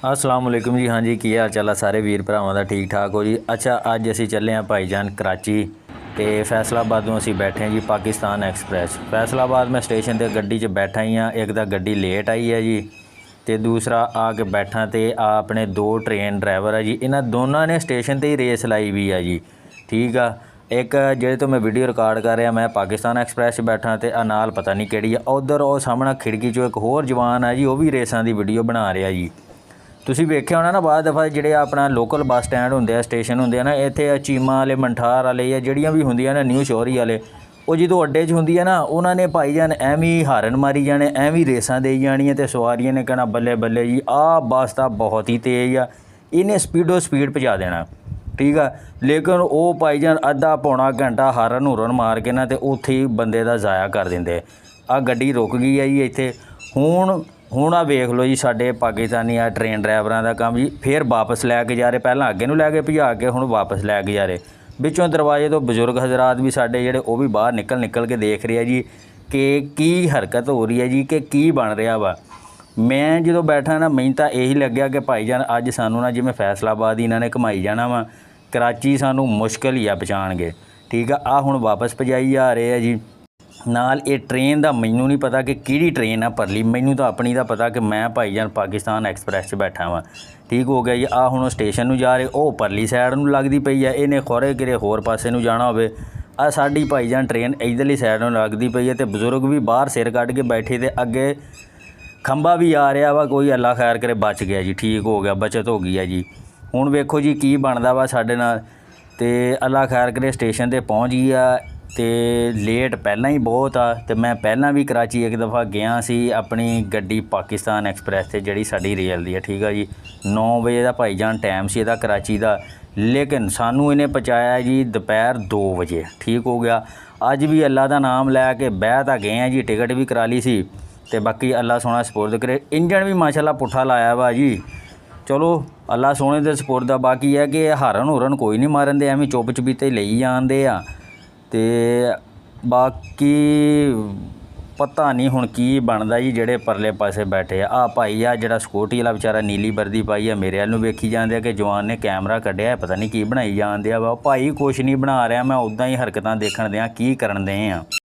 अस्सलाम वालेकुम जी। हाँ जी, की हाल चाल है सारे वीर भरावां दा? ठीक ठाक हो जी। अच्छा, अज असी चले हाँ भाईजान कराची तो फैसलाबादों असी बैठे जी पाकिस्तान एक्सप्रैस। फैसलाबाद मैं स्टेशन ते गड्डी च बैठा ही हाँ। एक तो गड्डी लेट आई है जी, तो दूसरा आके बैठा तो अपने दो ट्रेन ड्राइवर है जी, इन्होंने दोनों ने स्टेशन ते ही रेस लाई भी है जी। ठीक आ। एक जेह्ड़े तो मैं वीडियो रिकॉर्ड कर रहा, मैं पाकिस्तान एक्सप्रैस बैठा तो नाल पता नहीं केड़ी है, उधर वो सामने खिड़की चो एक होर जवान है जी, वह भी रेसां की वीडियो बना रहा जी। ਤੁਸੀਂ ਵੇਖਿਆ ਹੋਣਾ ਨਾ ਬਾਅਦ ਦਫਾ ਜਿਹੜੇ ਆਪਣਾ ਲੋਕਲ ਬੱਸ ਸਟੈਂਡ ਹੁੰਦੇ ਆ, ਸਟੇਸ਼ਨ ਹੁੰਦੇ ਆ ਨਾ, ਇੱਥੇ ਚੀਮਾ ਵਾਲੇ, ਮੰਠਾਰ ਵਾਲੇ ਜਾਂ ਜਿਹੜੀਆਂ ਵੀ ਹੁੰਦੀਆਂ ਨੇ ਨਿਊ ਸ਼ੋਰੀ ਵਾਲੇ, ਉਹ ਜਦੋਂ ਅੱਡੇ 'ਚ ਹੁੰਦੀ ਹੈ ਨਾ, ਉਹਨਾਂ ਨੇ ਭਾਈ ਜਾਨ ਐਵੇਂ ਹਾਰਨ ਮਾਰੀ ਜਾਣੇ, ਐਵੇਂ ਰੇਸਾਂ ਦੇਈ ਜਾਣੀਆਂ ਅਤੇ ਸਵਾਰੀਆਂ ਨੇ ਕਹਿਣਾ ਬੱਲੇ ਬੱਲੇ ਜੀ, ਆਹ ਬੱਸ ਤਾਂ ਬਹੁਤ ਹੀ ਤੇਜ਼ ਆ, ਇਹਨੇ ਸਪੀਡ ਪਹੁੰਚਾ ਦੇਣਾ। ਠੀਕ ਆ। ਲੇਕਿਨ ਉਹ ਭਾਈ ਜਾਨ ਅੱਧਾ ਪੌਣਾ ਘੰਟਾ ਹਾਰਨ ਹੂਰਨ ਮਾਰ ਕੇ ਨਾ, ਅਤੇ ਉੱਥੇ ਹੀ ਬੰਦੇ ਦਾ ਜ਼ਾਇਆ ਕਰ ਦਿੰਦੇ। ਆਹ ਗੱਡੀ ਰੁਕ ਗਈ ਹੈ ਜੀ ਇੱਥੇ। ਹੁਣ ਆ ਵੇਖ ਲਓ ਜੀ ਸਾਡੇ ਪਾਕਿਸਤਾਨੀ ਆ ट्रेन ड्राइवरां ਦਾ ਕੰਮ ਜੀ। ਫਿਰ ਵਾਪਸ ਲੈ ਕੇ ਜਾ ਰਹੇ, ਪਹਿਲਾਂ ਅੱਗੇ ਨੂੰ ਲੈ ਕੇ ਭਜਾ ਕੇ ਹੁਣ ਵਾਪਸ ਲੈ ਕੇ ਜਾ ਰਹੇ। ਵਿੱਚੋਂ ਦਰਵਾਜ਼ੇ ਤੋਂ ਬਜ਼ੁਰਗ ਹਜ਼ਰਾਤ ਵੀ ਸਾਡੇ ਜਿਹੜੇ ਉਹ ਵੀ ਬਾਹਰ ਨਿਕਲ ਕੇ ਦੇਖ ਰਹੇ ਆ ਜੀ ਕਿ ਕੀ ਹਰਕਤ ਹੋ ਰਹੀ ਹੈ ਜੀ, ਕਿ ਕੀ ਬਣ ਰਿਹਾ ਵਾ। ਮੈਂ ਜਦੋਂ ਬੈਠਾ ਨਾ, ਮੈਨੂੰ ਤਾਂ ਇਹੀ ਲੱਗਿਆ ਕਿ ਭਾਈ ਜਾਨ ਅੱਜ ਸਾਨੂੰ ਨਾ ਜਿਵੇਂ ਫੈਸਲਾਬਾਦ ਇਹਨਾਂ ਨੇ ਘੁਮਾਈ ਜਾਣਾ ਵਾ, ਕਰਾਚੀ ਸਾਨੂੰ ਮੁਸ਼ਕਿਲ ਹੀ ਆ ਪਹੁੰਚਾਉਣਗੇ। ਠੀਕ ਆ। ਆ ਹੁਣ ਵਾਪਸ ਭਜਾਈ ਜਾ ਰਹੇ ਆ ਜੀ। ਨਾਲ ਇਹ ट्रेन ਦਾ ਮੈਨੂੰ ਨਹੀਂ ਪਤਾ ਕਿ ਕਿਹੜੀ ट्रेन ਆ ਪਰਲੀ, ਮੈਨੂੰ ਤਾਂ ਆਪਣੀ ਦਾ ਪਤਾ ਕਿ ਮੈਂ ਭਾਈਜਾਨ ਪਾਕਿਸਤਾਨ ਐਕਸਪ੍ਰੈਸ 'ਚ ਬੈਠਾ ਵਾਂ। ਠੀਕ ਹੋ ਗਿਆ ਜੀ। ਆ ਹੁਣ ਸਟੇਸ਼ਨ ਨੂੰ ਜਾ ਰਹੇ, ਉਹ ਪਰਲੀ ਸਾਈਡ ਨੂੰ ਲੱਗਦੀ ਪਈ ਆ, ਇਹਨੇ ਖੋਰੇ ਕਿਰੇ ਹੋਰ ਪਾਸੇ ਨੂੰ ਜਾਣਾ ਹੋਵੇ। ਆ ਸਾਡੀ ਭਾਈਜਾਨ ट्रेन ਇੱਧਰਲੀ ਸਾਈਡ ਨੂੰ ਲੱਗਦੀ ਪਈ ਹੈ, ਅਤੇ ਬਜ਼ੁਰਗ ਵੀ ਬਾਹਰ ਸਿਰ ਕੱਢ ਕੇ ਬੈਠੇ, ਅਤੇ ਅੱਗੇ ਖੰਭਾ ਵੀ ਆ ਰਿਹਾ ਵਾ, ਕੋਈ ਅੱਲਾ ਖੈਰ ਕਰੇ ਬਚ ਗਿਆ ਜੀ। ਠੀਕ ਹੋ ਗਿਆ, ਬਚਤ ਹੋ ਗਈ ਹੈ ਜੀ। ਹੁਣ ਵੇਖੋ ਜੀ ਕੀ ਬਣਦਾ ਵਾ ਸਾਡੇ ਨਾਲ, ਅਤੇ ਅੱਲਾ ਖੈਰ ਕਰੇ ਸਟੇਸ਼ਨ 'ਤੇ ਪਹੁੰਚ ਗਈ ਆ। तो लेट पहला ही बहुत आ। तो मैं पहला भी कराची एक दफ़ा गया सी अपनी गड्डी पाकिस्तान एक्सप्रैस से जी साड़ी रेल दी है। ठीक है जी। 9 बजे का भाईजान टाइम से इहदा कराची का, लेकिन सानू इन्हें पहुँचाया जी दोपहर 2 बजे। ठीक हो गया। अज भी अल्लाह का नाम लैके बह तो गए हैं जी, टिकट भी करा ली सी, तो बाकी अल्लाह सोना सपुर्द करे। इंजन भी माशाल्लाह पुट्ठा लाया वा जी। चलो अल्लाह सोने दे सपुर्द। बाकी है कि हारन हूरन कोई नहीं मारन दे, एवं चुप चपीते लई जाते आ। तो बाकी पता नहीं हुण की बनदा जी ਜਿਹੜੇ परले पासे बैठे आ भाई आ ਜਿਹੜਾ सिक्योरिटी वाला बेचारा नीली वर्दी पाई है, मेरे वाल वेखी जाते कि जवान ने कैमरा कढ़िया, पता नहीं की बनाई जाते वा। भाई कुछ नहीं बना रहा, मैं उदा ही हरकतां देखण दियां, की करन दे आ।